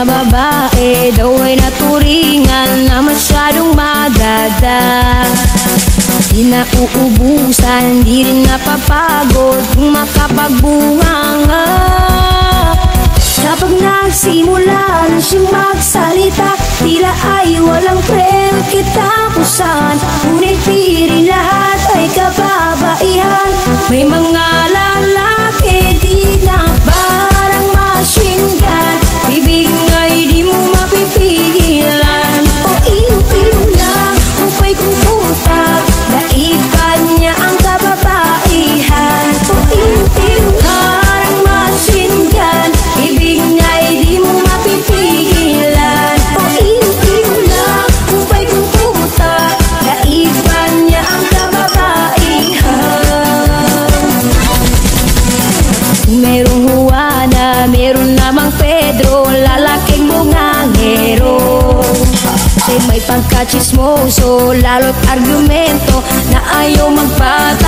na babae daw ay naturingan na masyadong maganda. Di na uubusan, di rin napapagod kung makapagbunganga. Kapag nagsimula na siyang magsalita, tila ay walang premot kitapusan. Ngunit di rin lahat ay kababaihan. May mga lalaki di na parang machine gun, bibig nga'y di mo mapipigilan. O iyo-iyo lang, upay kong puta, naipan niya ang kababaihan. O iyo-iyo parang machine gun, bibig nga'y di mo mapipigilan. O iyo-iyo lang, upay kong puta, naipan niya ang kababaihan. Merong Juana, meron namang Pedro, lalaking bungangero. Kasi may pagkachismoso, lalo't argumento na ayaw magpatalo.